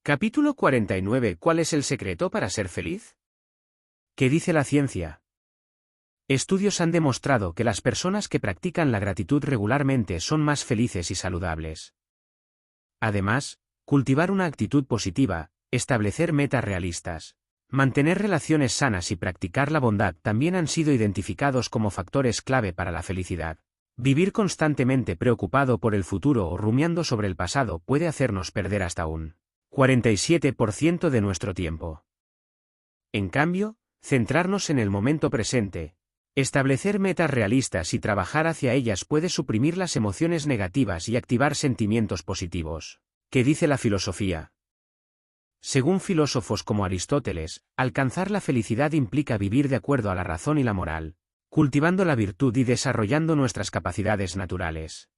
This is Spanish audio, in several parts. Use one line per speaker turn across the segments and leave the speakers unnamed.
Capítulo 49. ¿Cuál es el secreto para ser feliz? ¿Qué dice la ciencia? Estudios han demostrado que las personas que practican la gratitud regularmente son más felices y saludables. Además, cultivar una actitud positiva, establecer metas realistas, mantener relaciones sanas y practicar la bondad también han sido identificados como factores clave para la felicidad. Vivir constantemente preocupado por el futuro o rumiando sobre el pasado puede hacernos perder hasta un 47% de nuestro tiempo. En cambio, centrarnos en el momento presente, establecer metas realistas y trabajar hacia ellas puede suprimir las emociones negativas y activar sentimientos positivos. ¿Qué dice la filosofía? Según filósofos como Aristóteles, alcanzar la felicidad implica vivir de acuerdo a la razón y la moral, cultivando la virtud y desarrollando nuestras capacidades naturales.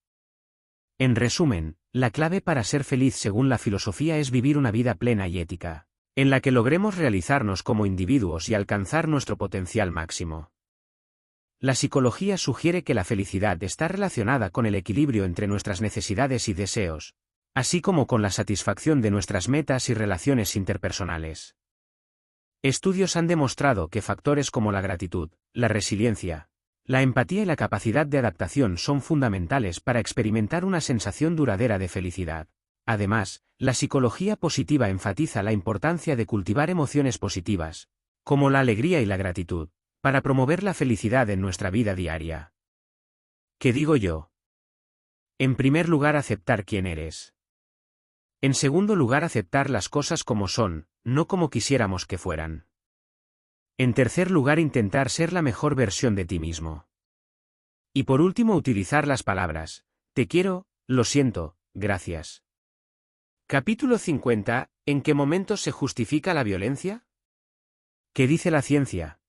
En resumen, la clave para ser feliz según la filosofía es vivir una vida plena y ética, en la que logremos realizarnos como individuos y alcanzar nuestro potencial máximo. La psicología sugiere que la felicidad está relacionada con el equilibrio entre nuestras necesidades y deseos, así como con la satisfacción de nuestras metas y relaciones interpersonales. Estudios han demostrado que factores como la gratitud, la resiliencia, la empatía y la capacidad de adaptación son fundamentales para experimentar una sensación duradera de felicidad. Además, la psicología positiva enfatiza la importancia de cultivar emociones positivas, como la alegría y la gratitud, para promover la felicidad en nuestra vida diaria. ¿Qué digo yo? En primer lugar, aceptar quién eres. En segundo lugar, aceptar las cosas como son, no como quisiéramos que fueran. En tercer lugar, intentar ser la mejor versión de ti mismo. Y por último, utilizar las palabras: te quiero, lo siento, gracias. Capítulo 50. ¿En qué momentos se justifica la violencia? ¿Qué dice la ciencia?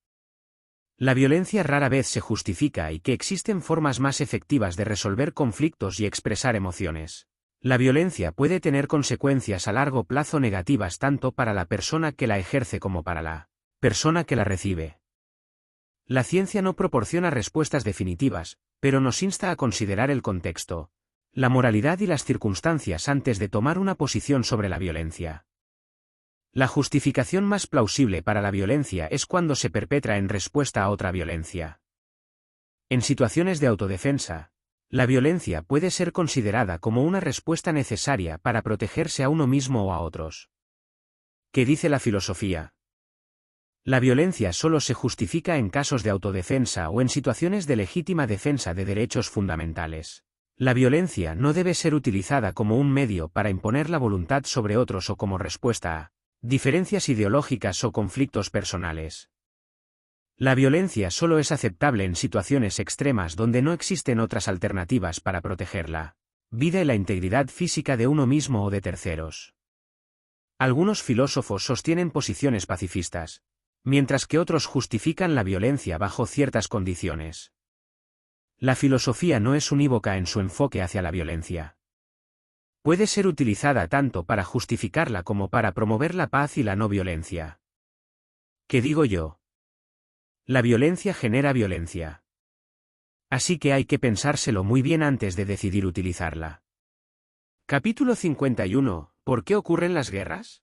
La violencia rara vez se justifica y que existen formas más efectivas de resolver conflictos y expresar emociones. La violencia puede tener consecuencias a largo plazo negativas tanto para la persona que la ejerce como para la persona que la recibe. La ciencia no proporciona respuestas definitivas, pero nos insta a considerar el contexto, la moralidad y las circunstancias antes de tomar una posición sobre la violencia. La justificación más plausible para la violencia es cuando se perpetra en respuesta a otra violencia. En situaciones de autodefensa, la violencia puede ser considerada como una respuesta necesaria para protegerse a uno mismo o a otros. ¿Qué dice la filosofía? La violencia solo se justifica en casos de autodefensa o en situaciones de legítima defensa de derechos fundamentales. La violencia no debe ser utilizada como un medio para imponer la voluntad sobre otros o como respuesta a diferencias ideológicas o conflictos personales. La violencia solo es aceptable en situaciones extremas donde no existen otras alternativas para proteger la vida y la integridad física de uno mismo o de terceros. Algunos filósofos sostienen posiciones pacifistas, mientras que otros justifican la violencia bajo ciertas condiciones. La filosofía no es unívoca en su enfoque hacia la violencia. Puede ser utilizada tanto para justificarla como para promover la paz y la no violencia. ¿Qué digo yo? La violencia genera violencia. Así que hay que pensárselo muy bien antes de decidir utilizarla. Capítulo 51. ¿Por qué ocurren las guerras?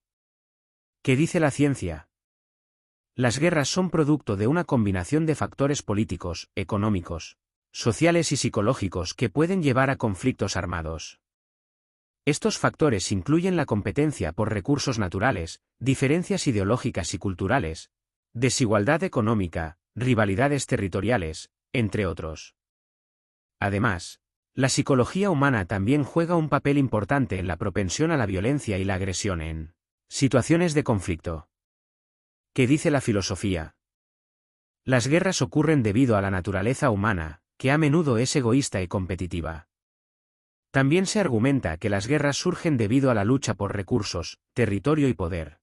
¿Qué dice la ciencia? Las guerras son producto de una combinación de factores políticos, económicos, sociales y psicológicos que pueden llevar a conflictos armados. Estos factores incluyen la competencia por recursos naturales, diferencias ideológicas y culturales, desigualdad económica, rivalidades territoriales, entre otros. Además, la psicología humana también juega un papel importante en la propensión a la violencia y la agresión en situaciones de conflicto. ¿Qué dice la filosofía? Las guerras ocurren debido a la naturaleza humana, que a menudo es egoísta y competitiva. También se argumenta que las guerras surgen debido a la lucha por recursos, territorio y poder.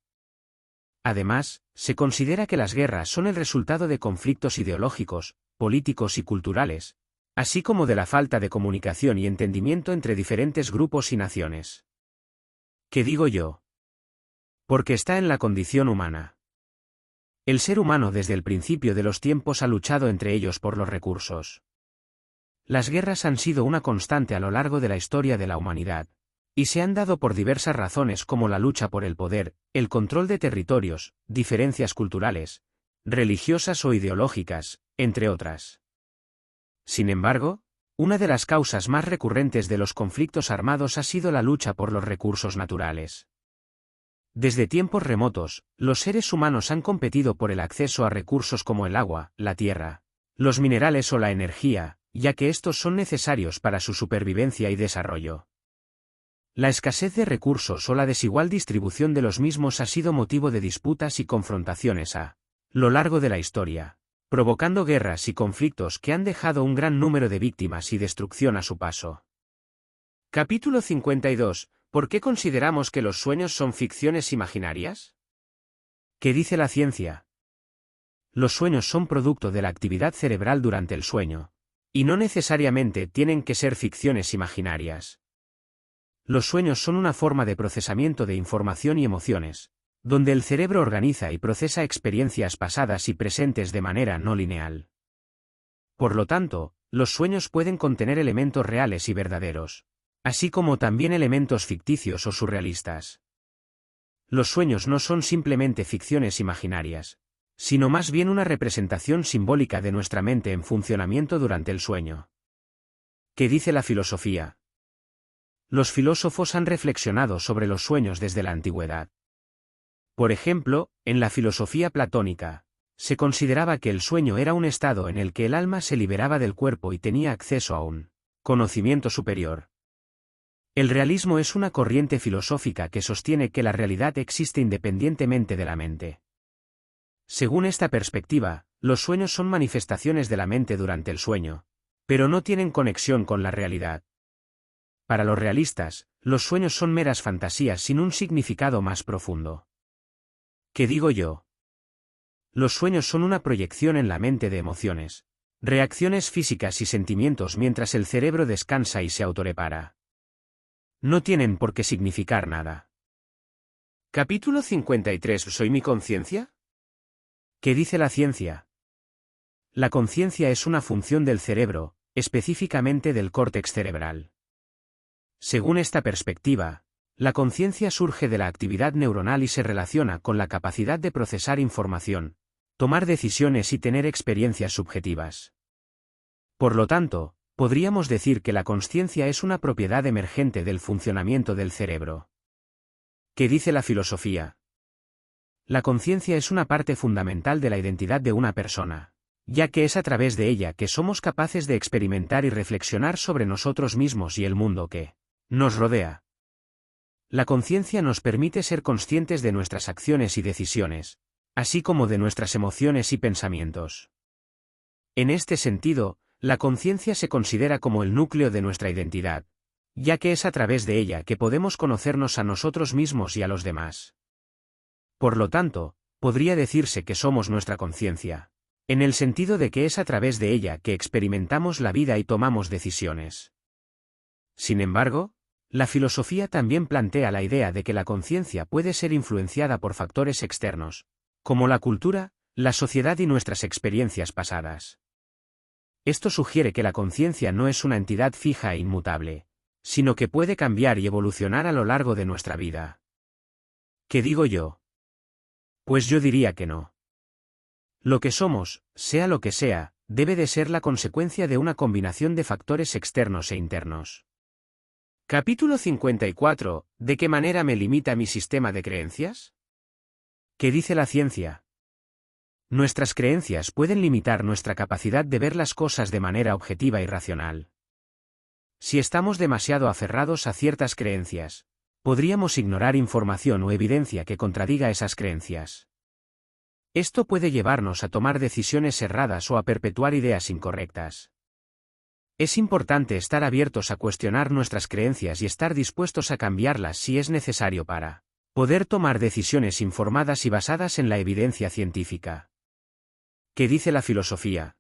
Además, se considera que las guerras son el resultado de conflictos ideológicos, políticos y culturales, así como de la falta de comunicación y entendimiento entre diferentes grupos y naciones. ¿Qué digo yo? Porque está en la condición humana. El ser humano desde el principio de los tiempos ha luchado entre ellos por los recursos. Las guerras han sido una constante a lo largo de la historia de la humanidad, y se han dado por diversas razones como la lucha por el poder, el control de territorios, diferencias culturales, religiosas o ideológicas, entre otras. Sin embargo, una de las causas más recurrentes de los conflictos armados ha sido la lucha por los recursos naturales. Desde tiempos remotos, los seres humanos han competido por el acceso a recursos como el agua, la tierra, los minerales o la energía, ya que estos son necesarios para su supervivencia y desarrollo. La escasez de recursos o la desigual distribución de los mismos ha sido motivo de disputas y confrontaciones a lo largo de la historia, provocando guerras y conflictos que han dejado un gran número de víctimas y destrucción a su paso. Capítulo 52. ¿Por qué consideramos que los sueños son ficciones imaginarias? ¿Qué dice la ciencia? Los sueños son producto de la actividad cerebral durante el sueño, y no necesariamente tienen que ser ficciones imaginarias. Los sueños son una forma de procesamiento de información y emociones, donde el cerebro organiza y procesa experiencias pasadas y presentes de manera no lineal. Por lo tanto, los sueños pueden contener elementos reales y verdaderos, así como también elementos ficticios o surrealistas. Los sueños no son simplemente ficciones imaginarias, sino más bien una representación simbólica de nuestra mente en funcionamiento durante el sueño. ¿Qué dice la filosofía? Los filósofos han reflexionado sobre los sueños desde la antigüedad. Por ejemplo, en la filosofía platónica, se consideraba que el sueño era un estado en el que el alma se liberaba del cuerpo y tenía acceso a un conocimiento superior. El realismo es una corriente filosófica que sostiene que la realidad existe independientemente de la mente. Según esta perspectiva, los sueños son manifestaciones de la mente durante el sueño, pero no tienen conexión con la realidad. Para los realistas, los sueños son meras fantasías sin un significado más profundo. ¿Qué digo yo? Los sueños son una proyección en la mente de emociones, reacciones físicas y sentimientos mientras el cerebro descansa y se autorrepara. No tienen por qué significar nada. Capítulo 53. ¿Soy mi conciencia? ¿Qué dice la ciencia? La conciencia es una función del cerebro, específicamente del córtex cerebral. Según esta perspectiva, la conciencia surge de la actividad neuronal y se relaciona con la capacidad de procesar información, tomar decisiones y tener experiencias subjetivas. Por lo tanto, podríamos decir que la consciencia es una propiedad emergente del funcionamiento del cerebro. ¿Qué dice la filosofía? La conciencia es una parte fundamental de la identidad de una persona, ya que es a través de ella que somos capaces de experimentar y reflexionar sobre nosotros mismos y el mundo que nos rodea. La conciencia nos permite ser conscientes de nuestras acciones y decisiones, así como de nuestras emociones y pensamientos. En este sentido, la conciencia se considera como el núcleo de nuestra identidad, ya que es a través de ella que podemos conocernos a nosotros mismos y a los demás. Por lo tanto, podría decirse que somos nuestra conciencia, en el sentido de que es a través de ella que experimentamos la vida y tomamos decisiones. Sin embargo, la filosofía también plantea la idea de que la conciencia puede ser influenciada por factores externos, como la cultura, la sociedad y nuestras experiencias pasadas. Esto sugiere que la conciencia no es una entidad fija e inmutable, sino que puede cambiar y evolucionar a lo largo de nuestra vida. ¿Qué digo yo? Pues yo diría que no. Lo que somos, sea lo que sea, debe de ser la consecuencia de una combinación de factores externos e internos. Capítulo 54. ¿De qué manera me limita mi sistema de creencias? ¿Qué dice la ciencia? Nuestras creencias pueden limitar nuestra capacidad de ver las cosas de manera objetiva y racional. Si estamos demasiado aferrados a ciertas creencias, podríamos ignorar información o evidencia que contradiga esas creencias. Esto puede llevarnos a tomar decisiones erradas o a perpetuar ideas incorrectas. Es importante estar abiertos a cuestionar nuestras creencias y estar dispuestos a cambiarlas si es necesario para poder tomar decisiones informadas y basadas en la evidencia científica. ¿Qué dice la filosofía?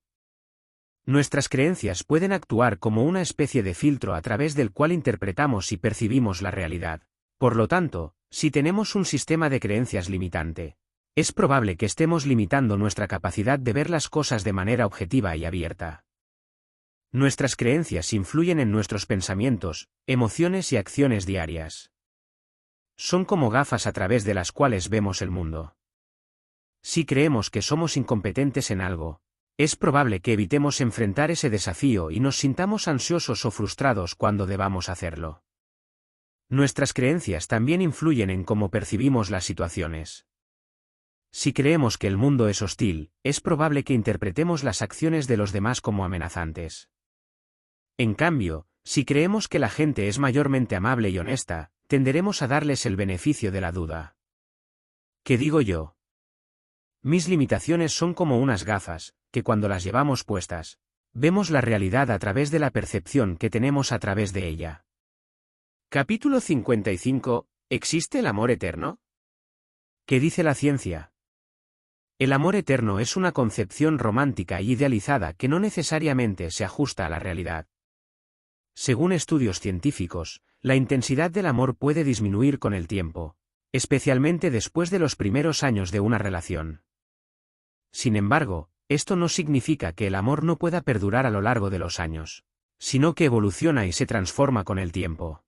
Nuestras creencias pueden actuar como una especie de filtro a través del cual interpretamos y percibimos la realidad. Por lo tanto, si tenemos un sistema de creencias limitante, es probable que estemos limitando nuestra capacidad de ver las cosas de manera objetiva y abierta. Nuestras creencias influyen en nuestros pensamientos, emociones y acciones diarias. Son como gafas a través de las cuales vemos el mundo. Si creemos que somos incompetentes en algo, es probable que evitemos enfrentar ese desafío y nos sintamos ansiosos o frustrados cuando debamos hacerlo. Nuestras creencias también influyen en cómo percibimos las situaciones. Si creemos que el mundo es hostil, es probable que interpretemos las acciones de los demás como amenazantes. En cambio, si creemos que la gente es mayormente amable y honesta, tenderemos a darles el beneficio de la duda. ¿Qué digo yo? Mis limitaciones son como unas gafas, que cuando las llevamos puestas, vemos la realidad a través de la percepción que tenemos a través de ella. Capítulo 55. ¿Existe el amor eterno? ¿Qué dice la ciencia? El amor eterno es una concepción romántica y idealizada que no necesariamente se ajusta a la realidad. Según estudios científicos, la intensidad del amor puede disminuir con el tiempo, especialmente después de los primeros años de una relación. Sin embargo, esto no significa que el amor no pueda perdurar a lo largo de los años, sino que evoluciona y se transforma con el tiempo.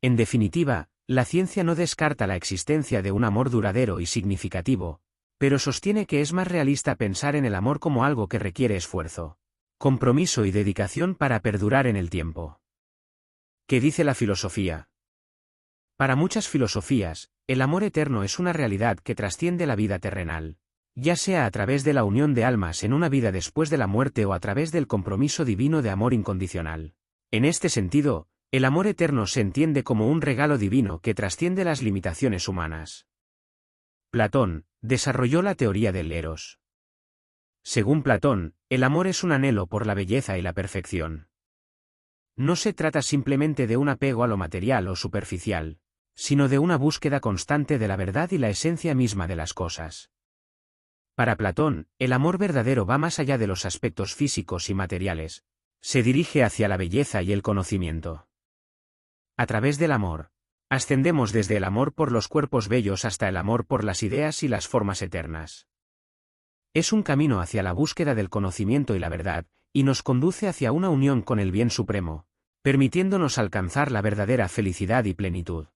En definitiva, la ciencia no descarta la existencia de un amor duradero y significativo, pero sostiene que es más realista pensar en el amor como algo que requiere esfuerzo, compromiso y dedicación para perdurar en el tiempo. ¿Qué dice la filosofía? Para muchas filosofías, el amor eterno es una realidad que trasciende la vida terrenal, ya sea a través de la unión de almas en una vida después de la muerte o a través del compromiso divino de amor incondicional. En este sentido, el amor eterno se entiende como un regalo divino que trasciende las limitaciones humanas. Platón desarrolló la teoría del eros. Según Platón, el amor es un anhelo por la belleza y la perfección. No se trata simplemente de un apego a lo material o superficial, sino de una búsqueda constante de la verdad y la esencia misma de las cosas. Para Platón, el amor verdadero va más allá de los aspectos físicos y materiales, se dirige hacia la belleza y el conocimiento. A través del amor, ascendemos desde el amor por los cuerpos bellos hasta el amor por las ideas y las formas eternas. Es un camino hacia la búsqueda del conocimiento y la verdad, y nos conduce hacia una unión con el bien supremo, permitiéndonos alcanzar la verdadera felicidad y plenitud.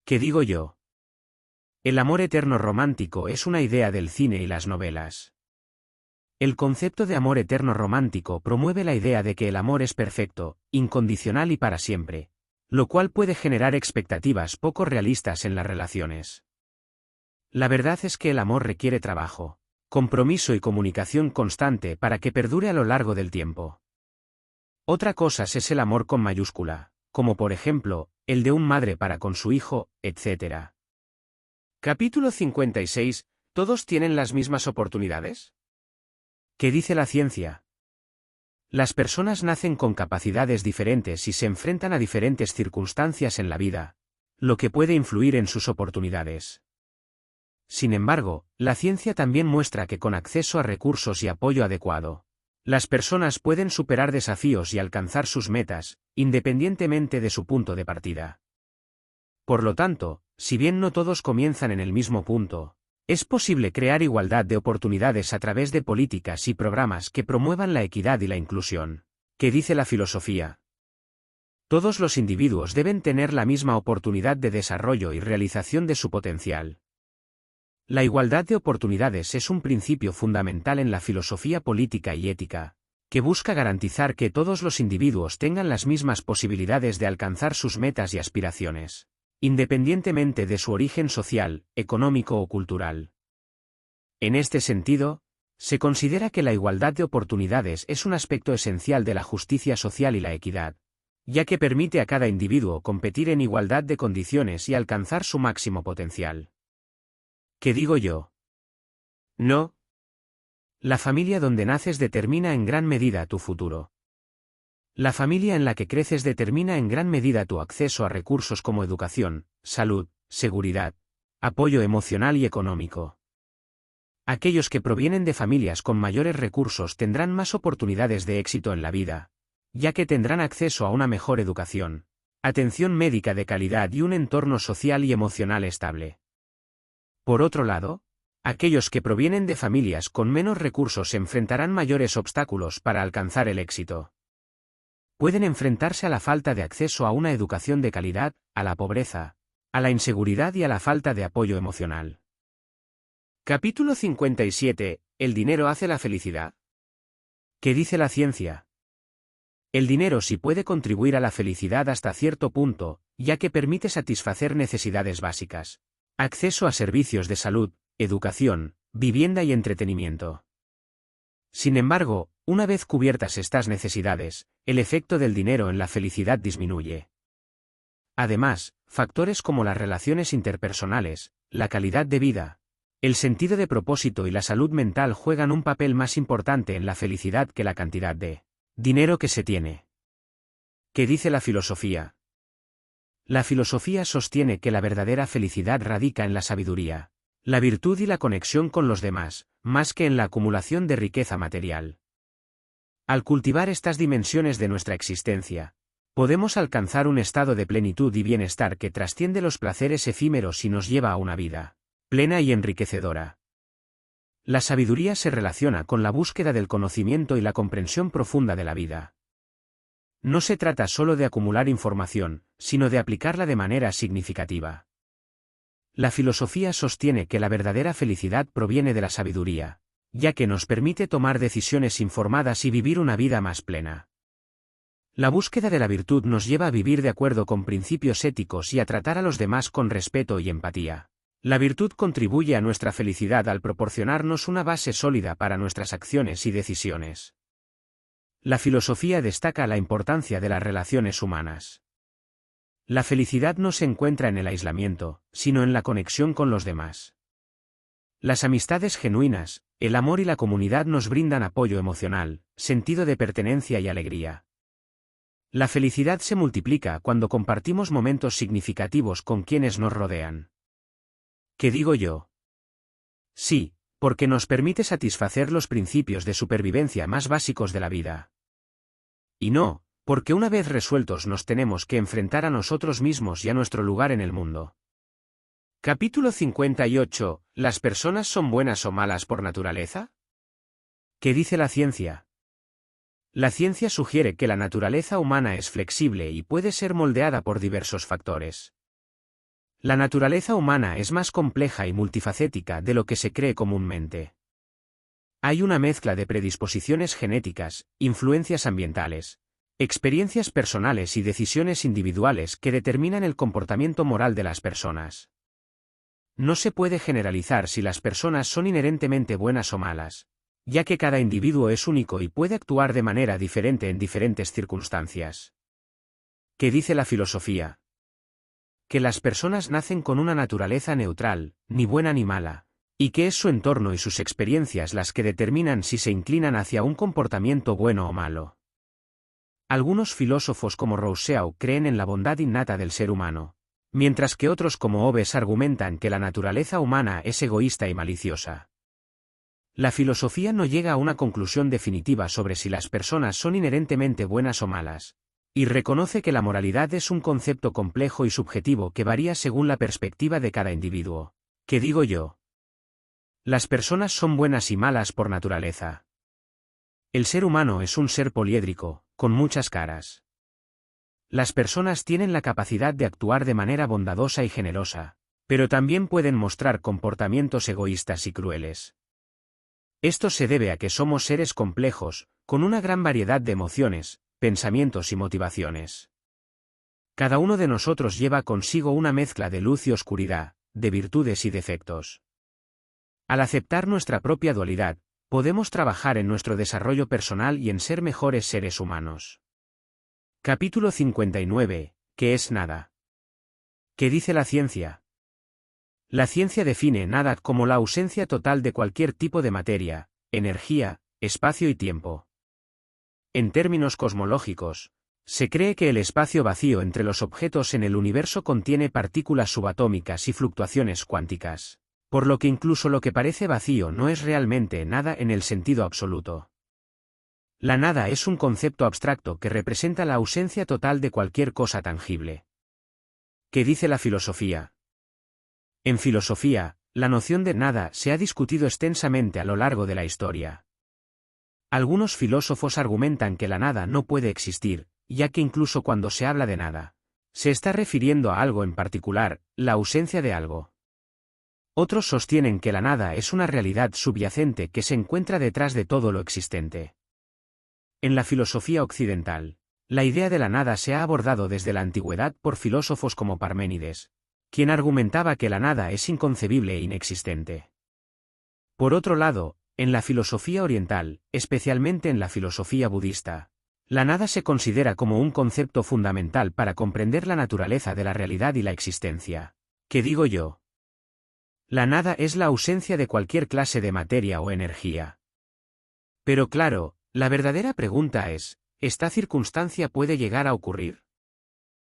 ¿Qué digo yo? El amor eterno romántico es una idea del cine y las novelas. El concepto de amor eterno romántico promueve la idea de que el amor es perfecto, incondicional y para siempre, lo cual puede generar expectativas poco realistas en las relaciones. La verdad es que el amor requiere trabajo, compromiso y comunicación constante para que perdure a lo largo del tiempo. Otra cosa es el amor con mayúscula, como por ejemplo, el de un madre para con su hijo, etc. Capítulo 56. ¿Todos tienen las mismas oportunidades? ¿Qué dice la ciencia? Las personas nacen con capacidades diferentes y se enfrentan a diferentes circunstancias en la vida, lo que puede influir en sus oportunidades. Sin embargo, la ciencia también muestra que con acceso a recursos y apoyo adecuado, las personas pueden superar desafíos y alcanzar sus metas, independientemente de su punto de partida. Por lo tanto, si bien no todos comienzan en el mismo punto, es posible crear igualdad de oportunidades a través de políticas y programas que promuevan la equidad y la inclusión. ¿Qué dice la filosofía? Todos los individuos deben tener la misma oportunidad de desarrollo y realización de su potencial. La igualdad de oportunidades es un principio fundamental en la filosofía política y ética, que busca garantizar que todos los individuos tengan las mismas posibilidades de alcanzar sus metas y aspiraciones, independientemente de su origen social, económico o cultural. En este sentido, se considera que la igualdad de oportunidades es un aspecto esencial de la justicia social y la equidad, ya que permite a cada individuo competir en igualdad de condiciones y alcanzar su máximo potencial. ¿Qué digo yo? No. La familia donde naces determina en gran medida tu futuro. La familia en la que creces determina en gran medida tu acceso a recursos como educación, salud, seguridad, apoyo emocional y económico. Aquellos que provienen de familias con mayores recursos tendrán más oportunidades de éxito en la vida, ya que tendrán acceso a una mejor educación, atención médica de calidad y un entorno social y emocional estable. Por otro lado, Aquellos que provienen de familias con menos recursos enfrentarán mayores obstáculos para alcanzar el éxito. Pueden enfrentarse a la falta de acceso a una educación de calidad, a la pobreza, a la inseguridad y a la falta de apoyo emocional. Capítulo 57. ¿El dinero hace la felicidad? ¿Qué dice la ciencia? El dinero sí puede contribuir a la felicidad hasta cierto punto, ya que permite satisfacer necesidades básicas. Acceso a servicios de salud, educación, vivienda y entretenimiento. Sin embargo, una vez cubiertas estas necesidades, el efecto del dinero en la felicidad disminuye. Además, factores como las relaciones interpersonales, la calidad de vida, el sentido de propósito y la salud mental juegan un papel más importante en la felicidad que la cantidad de dinero que se tiene. ¿Qué dice la filosofía? La filosofía sostiene que la verdadera felicidad radica en la sabiduría, la virtud y la conexión con los demás, más que en la acumulación de riqueza material. Al cultivar estas dimensiones de nuestra existencia, podemos alcanzar un estado de plenitud y bienestar que trasciende los placeres efímeros y nos lleva a una vida plena y enriquecedora. La sabiduría se relaciona con la búsqueda del conocimiento y la comprensión profunda de la vida. No se trata solo de acumular información, sino de aplicarla de manera significativa. La filosofía sostiene que la verdadera felicidad proviene de la sabiduría, ya que nos permite tomar decisiones informadas y vivir una vida más plena. La búsqueda de la virtud nos lleva a vivir de acuerdo con principios éticos y a tratar a los demás con respeto y empatía. La virtud contribuye a nuestra felicidad al proporcionarnos una base sólida para nuestras acciones y decisiones. La filosofía destaca la importancia de las relaciones humanas. La felicidad no se encuentra en el aislamiento, sino en la conexión con los demás. Las amistades genuinas, el amor y la comunidad nos brindan apoyo emocional, sentido de pertenencia y alegría. La felicidad se multiplica cuando compartimos momentos significativos con quienes nos rodean. ¿Qué digo yo? Sí, porque nos permite satisfacer los principios de supervivencia más básicos de la vida. Y no, porque una vez resueltos nos tenemos que enfrentar a nosotros mismos y a nuestro lugar en el mundo. Capítulo 58. ¿Las personas son buenas o malas por naturaleza? ¿Qué dice la ciencia? La ciencia sugiere que la naturaleza humana es flexible y puede ser moldeada por diversos factores. La naturaleza humana es más compleja y multifacética de lo que se cree comúnmente. Hay una mezcla de predisposiciones genéticas, influencias ambientales, experiencias personales y decisiones individuales que determinan el comportamiento moral de las personas. No se puede generalizar si las personas son inherentemente buenas o malas, ya que cada individuo es único y puede actuar de manera diferente en diferentes circunstancias. ¿Qué dice la filosofía? Que las personas nacen con una naturaleza neutral, ni buena ni mala, y que es su entorno y sus experiencias las que determinan si se inclinan hacia un comportamiento bueno o malo. Algunos filósofos como Rousseau creen en la bondad innata del ser humano, mientras que otros como Hobbes argumentan que la naturaleza humana es egoísta y maliciosa. La filosofía no llega a una conclusión definitiva sobre si las personas son inherentemente buenas o malas, y reconoce que la moralidad es un concepto complejo y subjetivo que varía según la perspectiva de cada individuo. ¿Qué digo yo? Las personas son buenas y malas por naturaleza. El ser humano es un ser poliédrico, con muchas caras. Las personas tienen la capacidad de actuar de manera bondadosa y generosa, pero también pueden mostrar comportamientos egoístas y crueles. Esto se debe a que somos seres complejos, con una gran variedad de emociones, pensamientos y motivaciones. Cada uno de nosotros lleva consigo una mezcla de luz y oscuridad, de virtudes y defectos. Al aceptar nuestra propia dualidad, podemos trabajar en nuestro desarrollo personal y en ser mejores seres humanos. Capítulo 59. ¿Qué es nada? ¿Qué dice la ciencia? La ciencia define nada como la ausencia total de cualquier tipo de materia, energía, espacio y tiempo. En términos cosmológicos, se cree que el espacio vacío entre los objetos en el universo contiene partículas subatómicas y fluctuaciones cuánticas, por lo que incluso lo que parece vacío no es realmente nada en el sentido absoluto. La nada es un concepto abstracto que representa la ausencia total de cualquier cosa tangible. ¿Qué dice la filosofía? En filosofía, La noción de nada se ha discutido extensamente a lo largo de la historia. Algunos filósofos argumentan que la nada no puede existir, ya que incluso cuando se habla de nada, se está refiriendo a algo en particular, la ausencia de algo. Otros sostienen que la nada es una realidad subyacente que se encuentra detrás de todo lo existente. En la filosofía occidental, la idea de la nada se ha abordado desde la antigüedad por filósofos como Parménides, quien argumentaba que la nada es inconcebible e inexistente. Por otro lado, en la filosofía oriental, especialmente en la filosofía budista, la nada se considera como un concepto fundamental para comprender la naturaleza de la realidad y la existencia. ¿Qué digo yo? La nada es la ausencia de cualquier clase de materia o energía. Pero claro, la verdadera pregunta es, ¿esta circunstancia puede llegar a ocurrir?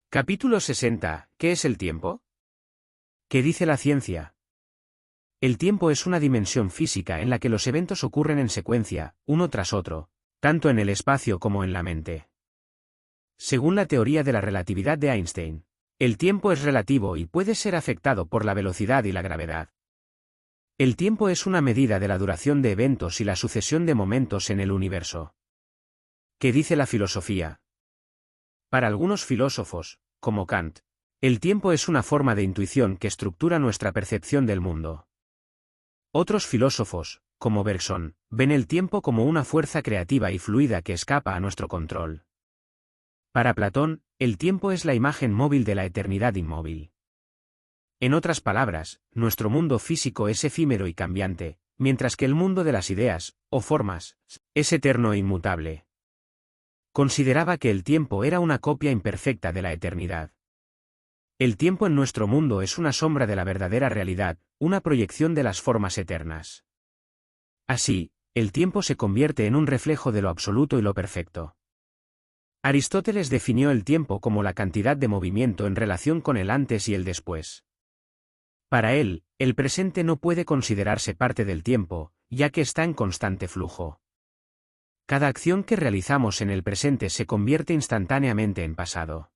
Capítulo 60. ¿Qué es el tiempo? ¿Qué dice la ciencia? El tiempo es una dimensión física en la que los eventos ocurren en secuencia, uno tras otro, tanto en el espacio como en la mente. Según la teoría de la relatividad de Einstein, el tiempo es relativo y puede ser afectado por la velocidad y la gravedad. El tiempo es una medida de la duración de eventos y la sucesión de momentos en el universo. ¿Qué dice la filosofía? Para algunos filósofos, como Kant, el tiempo es una forma de intuición que estructura nuestra percepción del mundo. Otros filósofos, como Bergson, ven el tiempo como una fuerza creativa y fluida que escapa a nuestro control. Para Platón, el tiempo es la imagen móvil de la eternidad inmóvil. En otras palabras, nuestro mundo físico es efímero y cambiante, mientras que el mundo de las ideas, o formas, es eterno e inmutable. Consideraba que el tiempo era una copia imperfecta de la eternidad. El tiempo en nuestro mundo es una sombra de la verdadera realidad, una proyección de las formas eternas. Así, el tiempo se convierte en un reflejo de lo absoluto y lo perfecto. Aristóteles definió el tiempo como la cantidad de movimiento en relación con el antes y el después. Para él, el presente no puede considerarse parte del tiempo, ya que está en constante flujo. Cada acción que realizamos en el presente se convierte instantáneamente en pasado.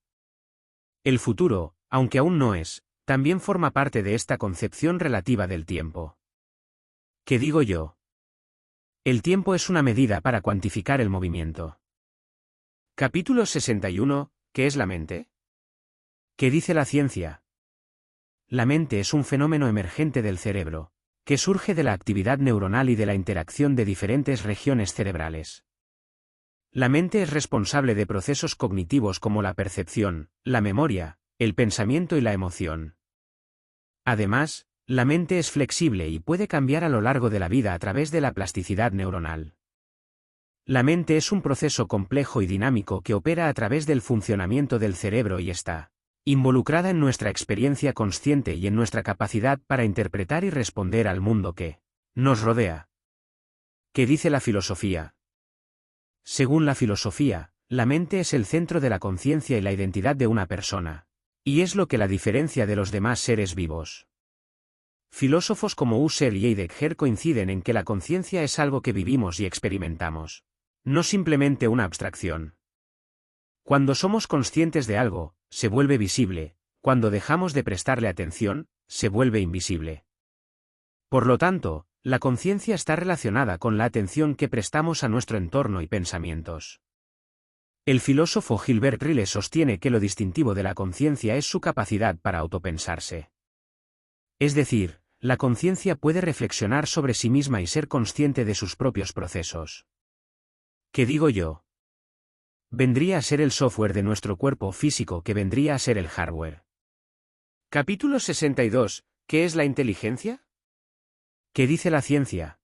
El futuro, aunque aún no es, también forma parte de esta concepción relativa del tiempo. ¿Qué digo yo? El tiempo es una medida para cuantificar el movimiento. Capítulo 61. ¿Qué es la mente? ¿Qué dice la ciencia? La mente es un fenómeno emergente del cerebro, que surge de la actividad neuronal y de la interacción de diferentes regiones cerebrales. La mente es responsable de procesos cognitivos como la percepción, la memoria, el pensamiento y la emoción. Además, la mente es flexible y puede cambiar a lo largo de la vida a través de la plasticidad neuronal. La mente es un proceso complejo y dinámico que opera a través del funcionamiento del cerebro y está involucrada en nuestra experiencia consciente y en nuestra capacidad para interpretar y responder al mundo que nos rodea. ¿Qué dice la filosofía? Según la filosofía, la mente es el centro de la conciencia y la identidad de una persona, y es lo que la diferencia de los demás seres vivos. Filósofos como Husserl y Heidegger coinciden en que la conciencia es algo que vivimos y experimentamos, no simplemente una abstracción. Cuando somos conscientes de algo, se vuelve visible; cuando dejamos de prestarle atención, se vuelve invisible. Por lo tanto, la conciencia está relacionada con la atención que prestamos a nuestro entorno y pensamientos. El filósofo Gilbert Ryle sostiene que lo distintivo de la conciencia es su capacidad para autopensarse. Es decir, la conciencia puede reflexionar sobre sí misma y ser consciente de sus propios procesos. ¿Qué digo yo? Vendría a ser el software de nuestro cuerpo físico que vendría a ser el hardware. Capítulo 62. ¿Qué es la inteligencia? ¿Qué dice la ciencia?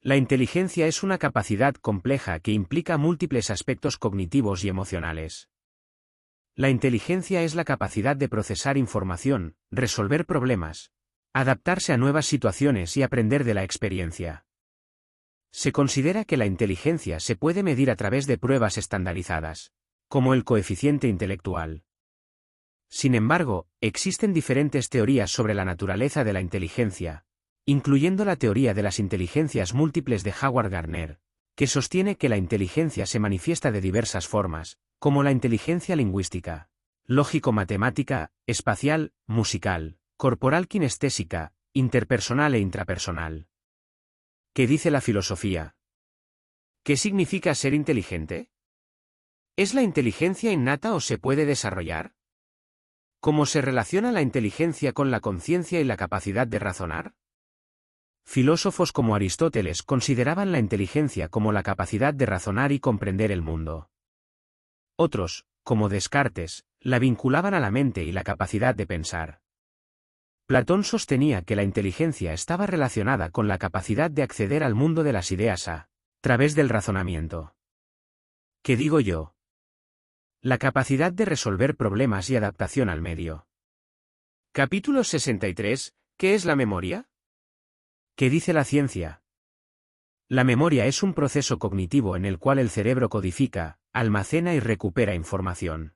La inteligencia es una capacidad compleja que implica múltiples aspectos cognitivos y emocionales. La inteligencia es la capacidad de procesar información, resolver problemas, adaptarse a nuevas situaciones y aprender de la experiencia. Se considera que la inteligencia se puede medir a través de pruebas estandarizadas, como el coeficiente intelectual. Sin embargo, existen diferentes teorías sobre la naturaleza de la inteligencia, incluyendo la teoría de las inteligencias múltiples de Howard Gardner, que sostiene que la inteligencia se manifiesta de diversas formas, como la inteligencia lingüística, lógico-matemática, espacial, musical, corporal kinestésica, interpersonal e intrapersonal. ¿Qué dice la filosofía? ¿Qué significa ser inteligente? ¿Es la inteligencia innata o se puede desarrollar? ¿Cómo se relaciona la inteligencia con la conciencia y la capacidad de razonar? Filósofos como Aristóteles consideraban la inteligencia como la capacidad de razonar y comprender el mundo. Otros, como Descartes, la vinculaban a la mente y la capacidad de pensar. Platón sostenía que la inteligencia estaba relacionada con la capacidad de acceder al mundo de las ideas a través del razonamiento. ¿Qué digo yo? La capacidad de resolver problemas y adaptación al medio. Capítulo 63. ¿Qué es la memoria? ¿Qué dice la ciencia? La memoria es un proceso cognitivo en el cual el cerebro codifica, almacena y recupera información.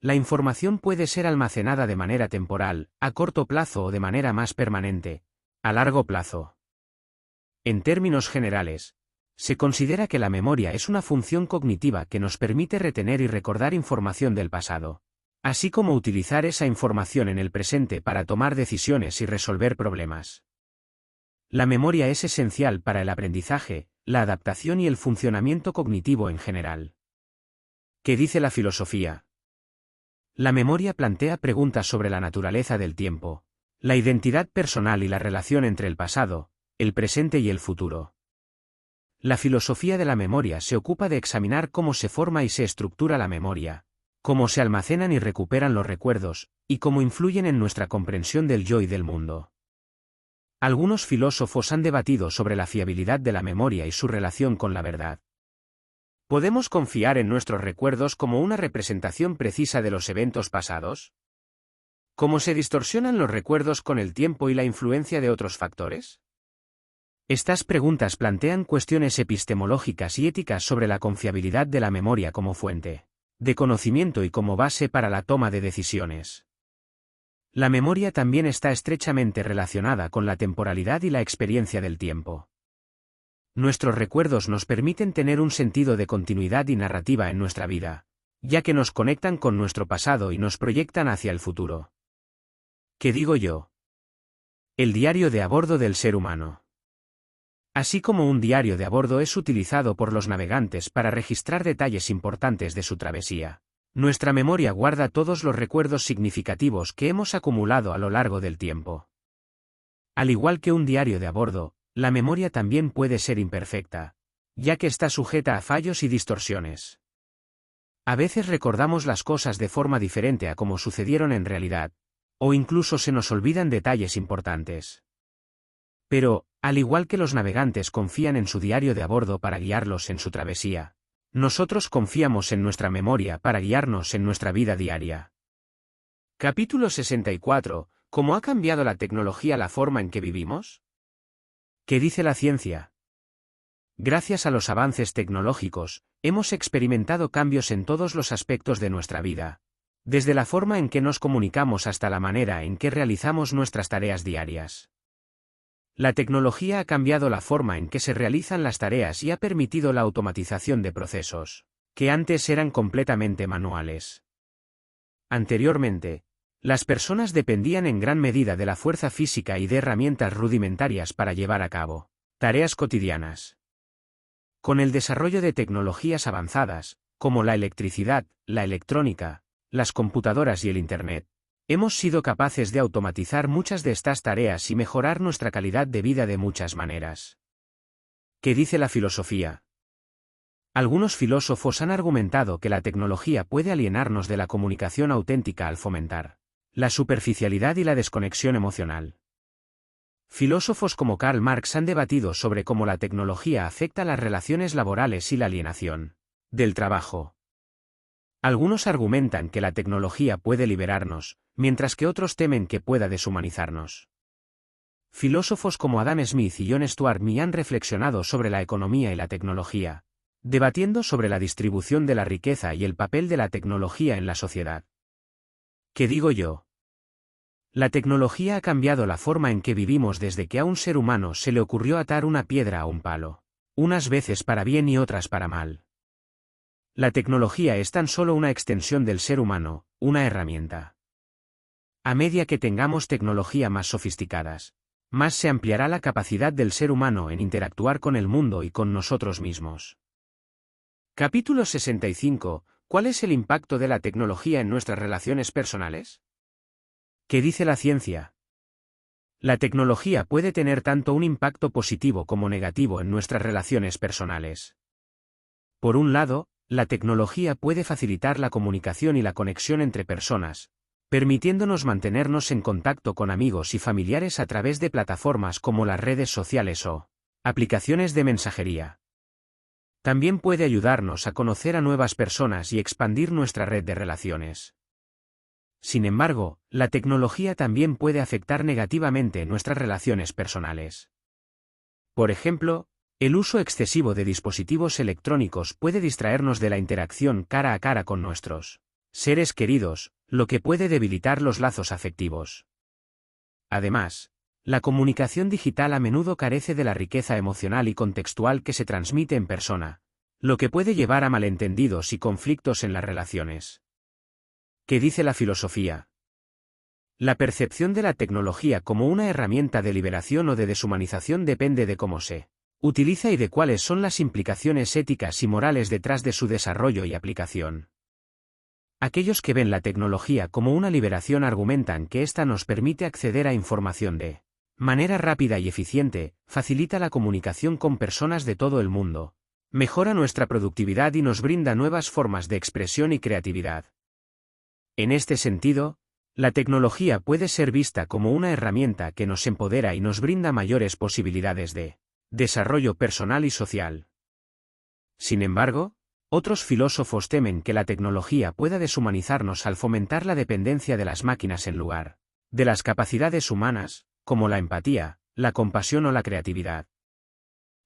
La información puede ser almacenada de manera temporal, a corto plazo o de manera más permanente, a largo plazo. En términos generales, se considera que la memoria es una función cognitiva que nos permite retener y recordar información del pasado, así como utilizar esa información en el presente para tomar decisiones y resolver problemas. La memoria es esencial para el aprendizaje, la adaptación y el funcionamiento cognitivo en general. ¿Qué dice la filosofía? La memoria plantea preguntas sobre la naturaleza del tiempo, la identidad personal y la relación entre el pasado, el presente y el futuro. La filosofía de la memoria se ocupa de examinar cómo se forma y se estructura la memoria, cómo se almacenan y recuperan los recuerdos, y cómo influyen en nuestra comprensión del yo y del mundo. Algunos filósofos han debatido sobre la fiabilidad de la memoria y su relación con la verdad. ¿Podemos confiar en nuestros recuerdos como una representación precisa de los eventos pasados? ¿Cómo se distorsionan los recuerdos con el tiempo y la influencia de otros factores? Estas preguntas plantean cuestiones epistemológicas y éticas sobre la confiabilidad de la memoria como fuente de conocimiento y como base para la toma de decisiones. La memoria también está estrechamente relacionada con la temporalidad y la experiencia del tiempo. Nuestros recuerdos nos permiten tener un sentido de continuidad y narrativa en nuestra vida, ya que nos conectan con nuestro pasado y nos proyectan hacia el futuro. ¿Qué digo yo? El diario de a bordo del ser humano. Así como un diario de a bordo es utilizado por los navegantes para registrar detalles importantes de su travesía, nuestra memoria guarda todos los recuerdos significativos que hemos acumulado a lo largo del tiempo. Al igual que un diario de a bordo, la memoria también puede ser imperfecta, ya que está sujeta a fallos y distorsiones. A veces recordamos las cosas de forma diferente a como sucedieron en realidad, o incluso se nos olvidan detalles importantes. Pero, al igual que los navegantes confían en su diario de a bordo para guiarlos en su travesía, nosotros confiamos en nuestra memoria para guiarnos en nuestra vida diaria. Capítulo 64. ¿Cómo ha cambiado la tecnología la forma en que vivimos? ¿Qué dice la ciencia? Gracias a los avances tecnológicos, hemos experimentado cambios en todos los aspectos de nuestra vida, desde la forma en que nos comunicamos hasta la manera en que realizamos nuestras tareas diarias. La tecnología ha cambiado la forma en que se realizan las tareas y ha permitido la automatización de procesos, que antes eran completamente manuales. Anteriormente, las personas dependían en gran medida de la fuerza física y de herramientas rudimentarias para llevar a cabo tareas cotidianas. Con el desarrollo de tecnologías avanzadas, como la electricidad, la electrónica, las computadoras y el Internet, hemos sido capaces de automatizar muchas de estas tareas y mejorar nuestra calidad de vida de muchas maneras. ¿Qué dice la filosofía? Algunos filósofos han argumentado que la tecnología puede alienarnos de la comunicación auténtica al fomentar la superficialidad y la desconexión emocional. Filósofos como Karl Marx han debatido sobre cómo la tecnología afecta las relaciones laborales y la alienación del trabajo. Algunos argumentan que la tecnología puede liberarnos, mientras que otros temen que pueda deshumanizarnos. Filósofos como Adam Smith y John Stuart Mill han reflexionado sobre la economía y la tecnología, debatiendo sobre la distribución de la riqueza y el papel de la tecnología en la sociedad. ¿Qué digo yo? La tecnología ha cambiado la forma en que vivimos desde que a un ser humano se le ocurrió atar una piedra a un palo, unas veces para bien y otras para mal. La tecnología es tan solo una extensión del ser humano, una herramienta. A medida que tengamos tecnología más sofisticadas, más se ampliará la capacidad del ser humano en interactuar con el mundo y con nosotros mismos. Capítulo 65. ¿Cuál es el impacto de la tecnología en nuestras relaciones personales? ¿Qué dice la ciencia? La tecnología puede tener tanto un impacto positivo como negativo en nuestras relaciones personales. Por un lado, la tecnología puede facilitar la comunicación y la conexión entre personas, permitiéndonos mantenernos en contacto con amigos y familiares a través de plataformas como las redes sociales o aplicaciones de mensajería. También puede ayudarnos a conocer a nuevas personas y expandir nuestra red de relaciones. Sin embargo, la tecnología también puede afectar negativamente nuestras relaciones personales. Por ejemplo, el uso excesivo de dispositivos electrónicos puede distraernos de la interacción cara a cara con nuestros seres queridos, lo que puede debilitar los lazos afectivos. Además, la comunicación digital a menudo carece de la riqueza emocional y contextual que se transmite en persona, lo que puede llevar a malentendidos y conflictos en las relaciones. ¿Qué dice la filosofía? La percepción de la tecnología como una herramienta de liberación o de deshumanización depende de cómo se utiliza y de cuáles son las implicaciones éticas y morales detrás de su desarrollo y aplicación. Aquellos que ven la tecnología como una liberación argumentan que ésta nos permite acceder a información de manera rápida y eficiente, facilita la comunicación con personas de todo el mundo, mejora nuestra productividad y nos brinda nuevas formas de expresión y creatividad. En este sentido, la tecnología puede ser vista como una herramienta que nos empodera y nos brinda mayores posibilidades de desarrollo personal y social. Sin embargo, otros filósofos temen que la tecnología pueda deshumanizarnos al fomentar la dependencia de las máquinas en lugar de las capacidades humanas, como la empatía, la compasión o la creatividad.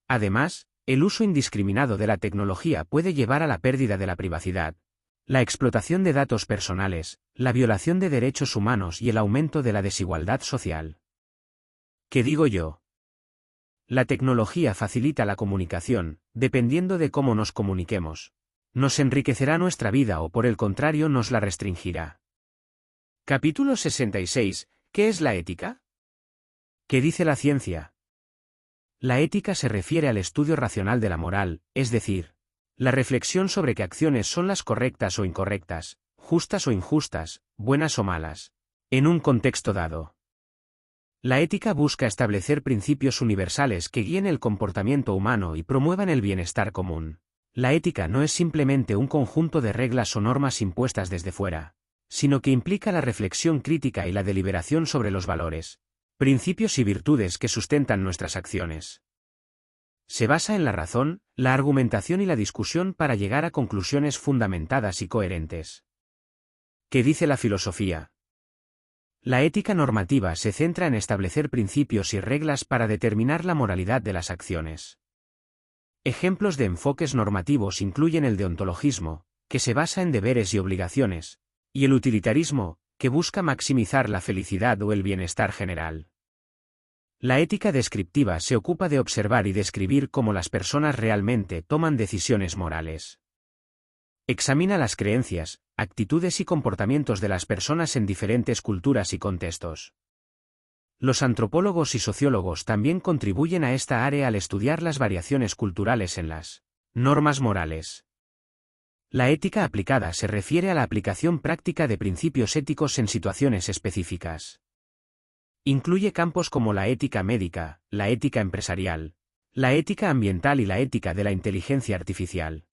Además, el uso indiscriminado de la tecnología puede llevar a la pérdida de la privacidad, la explotación de datos personales, la violación de derechos humanos y el aumento de la desigualdad social. ¿Qué digo yo? La tecnología facilita la comunicación, dependiendo de cómo nos comuniquemos. Nos enriquecerá nuestra vida o por el contrario nos la restringirá. Capítulo 66. ¿Qué es la ética? ¿Qué dice la ciencia? La ética se refiere al estudio racional de la moral, es decir, la reflexión sobre qué acciones son las correctas o incorrectas, justas o injustas, buenas o malas, en un contexto dado. La ética busca establecer principios universales que guíen el comportamiento humano y promuevan el bienestar común. La ética no es simplemente un conjunto de reglas o normas impuestas desde fuera, sino que implica la reflexión crítica y la deliberación sobre los valores, principios y virtudes que sustentan nuestras acciones. Se basa en la razón, la argumentación y la discusión para llegar a conclusiones fundamentadas y coherentes. ¿Qué dice la filosofía? La ética normativa se centra en establecer principios y reglas para determinar la moralidad de las acciones. Ejemplos de enfoques normativos incluyen el deontologismo, que se basa en deberes y obligaciones, y el utilitarismo, que busca maximizar la felicidad o el bienestar general. La ética descriptiva se ocupa de observar y describir cómo las personas realmente toman decisiones morales. Examina las creencias, actitudes y comportamientos de las personas en diferentes culturas y contextos. Los antropólogos y sociólogos también contribuyen a esta área al estudiar las variaciones culturales en las normas morales. La ética aplicada se refiere a la aplicación práctica de principios éticos en situaciones específicas. Incluye campos como la ética médica, la ética empresarial, la ética ambiental y la ética de la inteligencia artificial.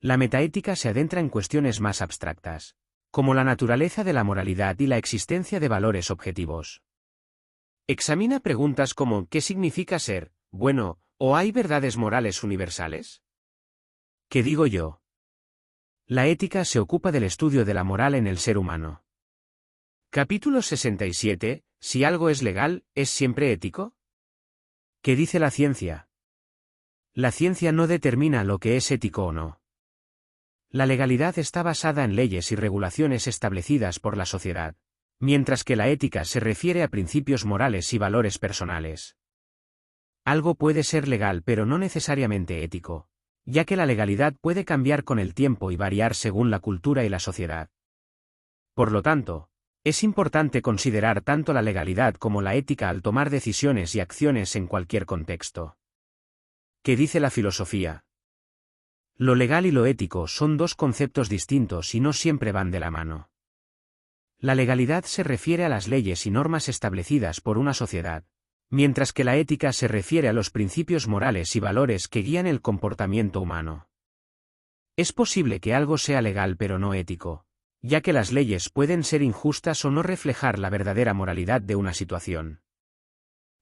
La metaética se adentra en cuestiones más abstractas, como la naturaleza de la moralidad y la existencia de valores objetivos. Examina preguntas como ¿qué significa ser bueno o hay verdades morales universales? ¿Qué digo yo? La ética se ocupa del estudio de la moral en el ser humano. Capítulo 67. ¿Si algo es legal, es siempre ético? ¿Qué dice la ciencia? La ciencia no determina lo que es ético o no. La legalidad está basada en leyes y regulaciones establecidas por la sociedad, mientras que la ética se refiere a principios morales y valores personales. Algo puede ser legal pero no necesariamente ético, ya que la legalidad puede cambiar con el tiempo y variar según la cultura y la sociedad. Por lo tanto, Es importante considerar tanto la legalidad como la ética al tomar decisiones y acciones en cualquier contexto. ¿Qué dice la filosofía? Lo legal y lo ético son dos conceptos distintos y no siempre van de la mano. La legalidad se refiere a las leyes y normas establecidas por una sociedad, mientras que la ética se refiere a los principios morales y valores que guían el comportamiento humano. Es posible que algo sea legal pero no ético, ya que las leyes pueden ser injustas o no reflejar la verdadera moralidad de una situación.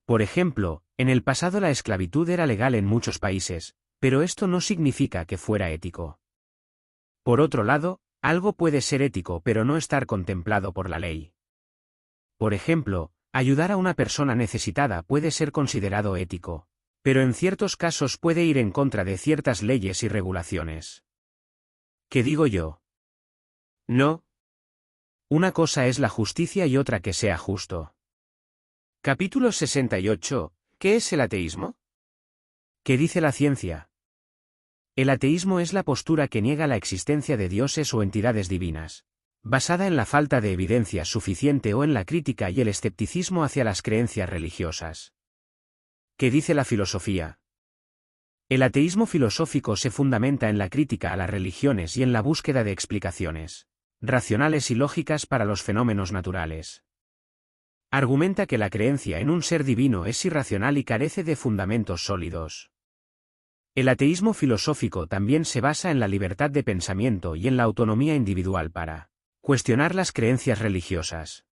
Por ejemplo, en el pasado la esclavitud era legal en muchos países, pero esto no significa que fuera ético. Por otro lado, algo puede ser ético pero no estar contemplado por la ley. Por ejemplo, ayudar a una persona necesitada puede ser considerado ético, pero en ciertos casos puede ir en contra de ciertas leyes y regulaciones. ¿Qué digo yo? No. Una cosa es la justicia y otra que sea justo. Capítulo 68. ¿Qué es el ateísmo? ¿Qué dice la ciencia? El ateísmo es la postura que niega la existencia de dioses o entidades divinas, basada en la falta de evidencia suficiente o en la crítica y el escepticismo hacia las creencias religiosas. ¿Qué dice la filosofía? El ateísmo filosófico se fundamenta en la crítica a las religiones y en la búsqueda de explicaciones racionales y lógicas para los fenómenos naturales. Argumenta que la creencia en un ser divino es irracional y carece de fundamentos sólidos. El ateísmo filosófico también se basa en la libertad de pensamiento y en la autonomía individual para cuestionar las creencias religiosas.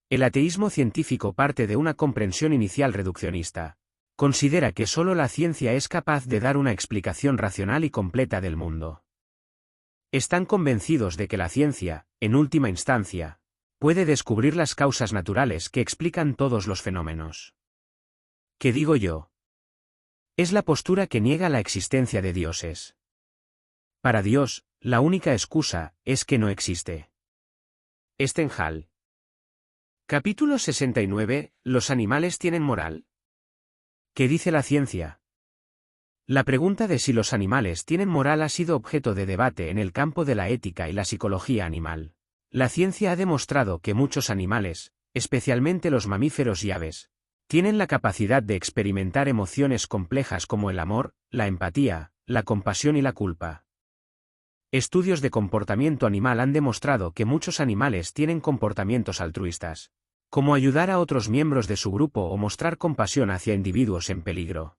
El ateísmo científico parte de una comprensión inicial reduccionista. Considera que solo la ciencia es capaz de dar una explicación racional y completa del mundo. Están convencidos de que la ciencia, en última instancia, puede descubrir las causas naturales que explican todos los fenómenos. ¿Qué digo yo? Es la postura que niega la existencia de dioses. Para Dios, la única excusa es que no existe. Stendhal. Capítulo 69. ¿Los animales tienen moral? ¿Qué dice la ciencia? La pregunta de si los animales tienen moral ha sido objeto de debate en el campo de la ética y la psicología animal. La ciencia ha demostrado que muchos animales, especialmente los mamíferos y aves, tienen la capacidad de experimentar emociones complejas como el amor, la empatía, la compasión y la culpa. Estudios de comportamiento animal han demostrado que muchos animales tienen comportamientos altruistas, como ayudar a otros miembros de su grupo o mostrar compasión hacia individuos en peligro.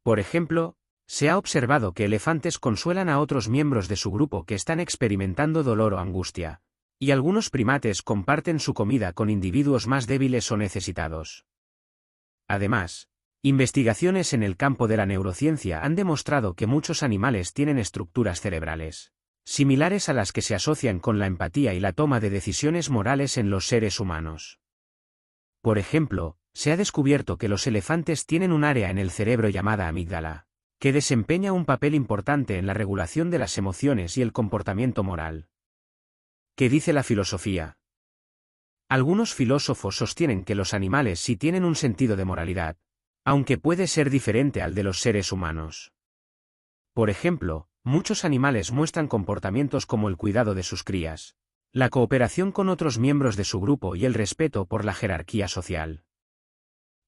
Por ejemplo, se ha observado que elefantes consuelan a otros miembros de su grupo que están experimentando dolor o angustia, y algunos primates comparten su comida con individuos más débiles o necesitados. Además, investigaciones en el campo de la neurociencia han demostrado que muchos animales tienen estructuras cerebrales similares a las que se asocian con la empatía y la toma de decisiones morales en los seres humanos. Por ejemplo, se ha descubierto que los elefantes tienen un área en el cerebro llamada amígdala, que desempeña un papel importante en la regulación de las emociones y el comportamiento moral. ¿Qué dice la filosofía? Algunos filósofos sostienen que los animales sí tienen un sentido de moralidad, aunque puede ser diferente al de los seres humanos. Por ejemplo, muchos animales muestran comportamientos como el cuidado de sus crías, la cooperación con otros miembros de su grupo y el respeto por la jerarquía social.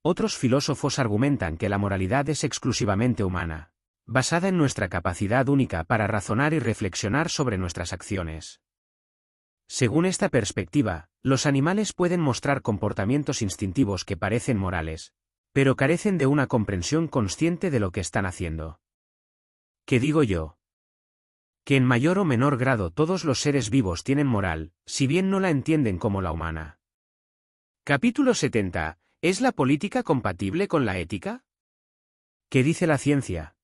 Otros filósofos argumentan que la moralidad es exclusivamente humana, basada en nuestra capacidad única para razonar y reflexionar sobre nuestras acciones. Según esta perspectiva, los animales pueden mostrar comportamientos instintivos que parecen morales, pero carecen de una comprensión consciente de lo que están haciendo. ¿Qué digo yo? Que en mayor o menor grado todos los seres vivos tienen moral, si bien no la entienden como la humana. Capítulo 70. ¿Es la política compatible con la ética? ¿Qué dice la ciencia?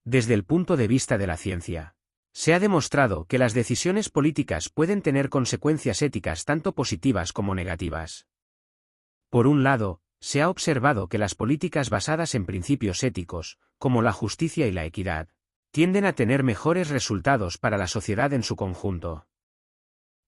Desde el punto de vista de la ciencia, se ha demostrado que las decisiones políticas pueden tener consecuencias éticas tanto positivas como negativas. Por un lado, se ha observado que las políticas basadas en principios éticos, como la justicia y la equidad, tienden a tener mejores resultados para la sociedad en su conjunto.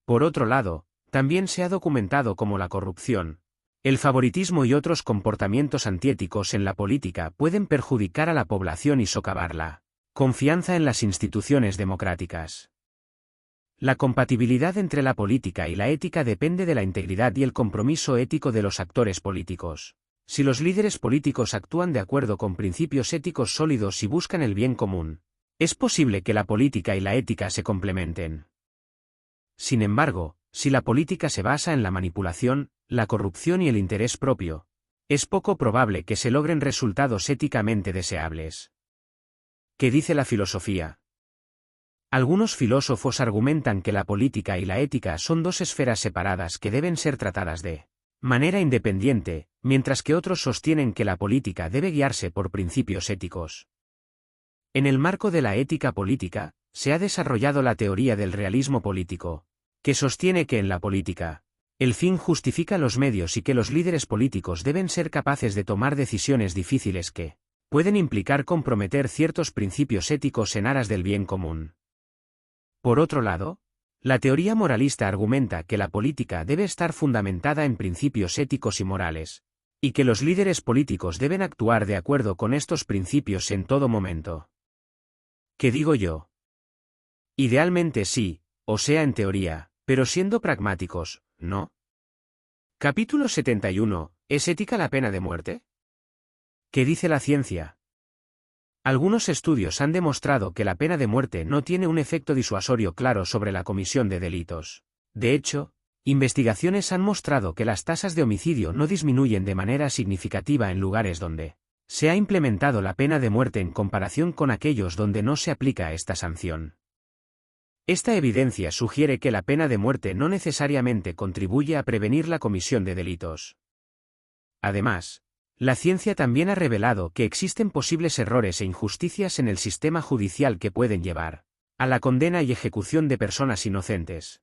Por otro lado, también se ha documentado cómo la corrupción, el favoritismo y otros comportamientos antiéticos en la política pueden perjudicar a la población y socavar la confianza en las instituciones democráticas. La compatibilidad entre la política y la ética depende de la integridad y el compromiso ético de los actores políticos. Si los líderes políticos actúan de acuerdo con principios éticos sólidos y buscan el bien común, es posible que la política y la ética se complementen. Sin embargo, si la política se basa en la manipulación, la corrupción y el interés propio, es poco probable que se logren resultados éticamente deseables. ¿Qué dice la filosofía? Algunos filósofos argumentan que la política y la ética son dos esferas separadas que deben ser tratadas de manera independiente, mientras que otros sostienen que la política debe guiarse por principios éticos. En el marco de la ética política, se ha desarrollado la teoría del realismo político, que sostiene que en la política, el fin justifica los medios y que los líderes políticos deben ser capaces de tomar decisiones difíciles que pueden implicar comprometer ciertos principios éticos en aras del bien común. Por otro lado, la teoría moralista argumenta que la política debe estar fundamentada en principios éticos y morales, y que los líderes políticos deben actuar de acuerdo con estos principios en todo momento. ¿Qué digo yo? Idealmente sí, o sea en teoría, pero siendo pragmáticos, ¿no? Capítulo 71. ¿Es ética la pena de muerte? ¿Qué dice la ciencia? Algunos estudios han demostrado que la pena de muerte no tiene un efecto disuasorio claro sobre la comisión de delitos. De hecho, investigaciones han mostrado que las tasas de homicidio no disminuyen de manera significativa en lugares donde se ha implementado la pena de muerte en comparación con aquellos donde no se aplica esta sanción. Esta evidencia sugiere que la pena de muerte no necesariamente contribuye a prevenir la comisión de delitos. Además, la ciencia también ha revelado que existen posibles errores e injusticias en el sistema judicial que pueden llevar a la condena y ejecución de personas inocentes.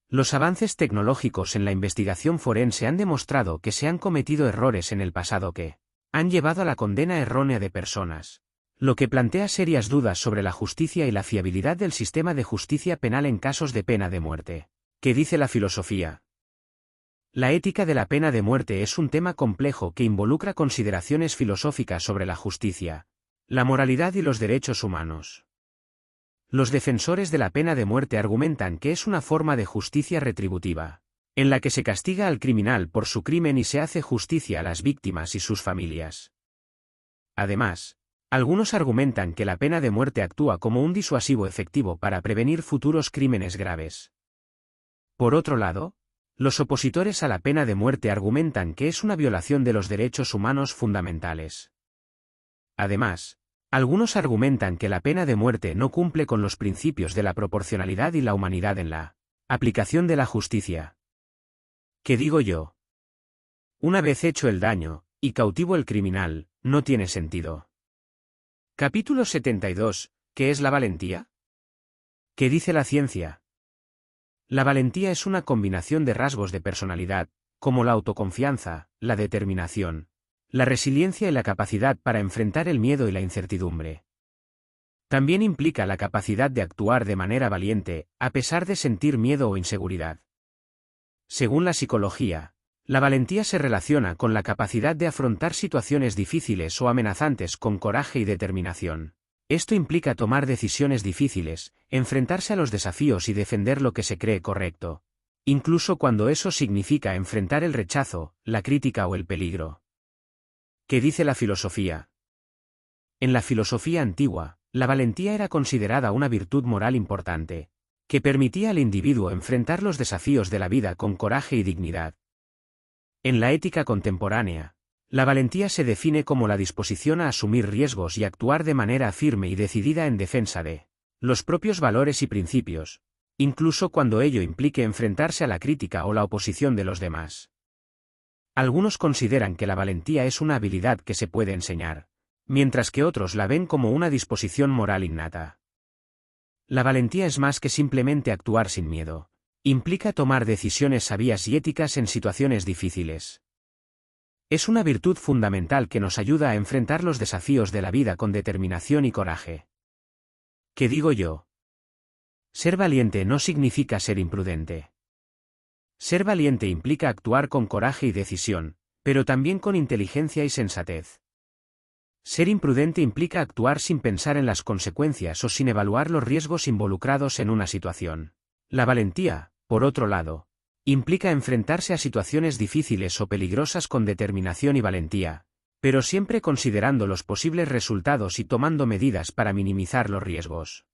Los avances tecnológicos en la investigación forense han demostrado que se han cometido errores en el pasado que han llevado a la condena errónea de personas, lo que plantea serias dudas sobre la justicia y la fiabilidad del sistema de justicia penal en casos de pena de muerte. ¿Qué dice la filosofía? La ética de la pena de muerte es un tema complejo que involucra consideraciones filosóficas sobre la justicia, la moralidad y los derechos humanos. Los defensores de la pena de muerte argumentan que es una forma de justicia retributiva, en la que se castiga al criminal por su crimen y se hace justicia a las víctimas y sus familias. Además, algunos argumentan que la pena de muerte actúa como un disuasivo efectivo para prevenir futuros crímenes graves. Por otro lado, los opositores a la pena de muerte argumentan que es una violación de los derechos humanos fundamentales. Además, algunos argumentan que la pena de muerte no cumple con los principios de la proporcionalidad y la humanidad en la aplicación de la justicia. ¿Qué digo yo? Una vez hecho el daño, y cautivo el criminal, no tiene sentido. Capítulo 72. ¿Qué es la valentía? ¿Qué dice la ciencia? La valentía es una combinación de rasgos de personalidad, como la autoconfianza, la determinación, la resiliencia y la capacidad para enfrentar el miedo y la incertidumbre. También implica la capacidad de actuar de manera valiente, a pesar de sentir miedo o inseguridad. Según la psicología, la valentía se relaciona con la capacidad de afrontar situaciones difíciles o amenazantes con coraje y determinación. Esto implica tomar decisiones difíciles, enfrentarse a los desafíos y defender lo que se cree correcto, incluso cuando eso significa enfrentar el rechazo, la crítica o el peligro. ¿Qué dice la filosofía? En la filosofía antigua, la valentía era considerada una virtud moral importante, que permitía al individuo enfrentar los desafíos de la vida con coraje y dignidad. En la ética contemporánea, la valentía se define como la disposición a asumir riesgos y actuar de manera firme y decidida en defensa de los propios valores y principios, incluso cuando ello implique enfrentarse a la crítica o la oposición de los demás. Algunos consideran que la valentía es una habilidad que se puede enseñar, mientras que otros la ven como una disposición moral innata. La valentía es más que simplemente actuar sin miedo. Implica tomar decisiones sabias y éticas en situaciones difíciles. Es una virtud fundamental que nos ayuda a enfrentar los desafíos de la vida con determinación y coraje. ¿Qué digo yo? Ser valiente no significa ser imprudente. Ser valiente implica actuar con coraje y decisión, pero también con inteligencia y sensatez. Ser imprudente implica actuar sin pensar en las consecuencias o sin evaluar los riesgos involucrados en una situación. La valentía, por otro lado, implica enfrentarse a situaciones difíciles o peligrosas con determinación y valentía, pero siempre considerando los posibles resultados y tomando medidas para minimizar los riesgos.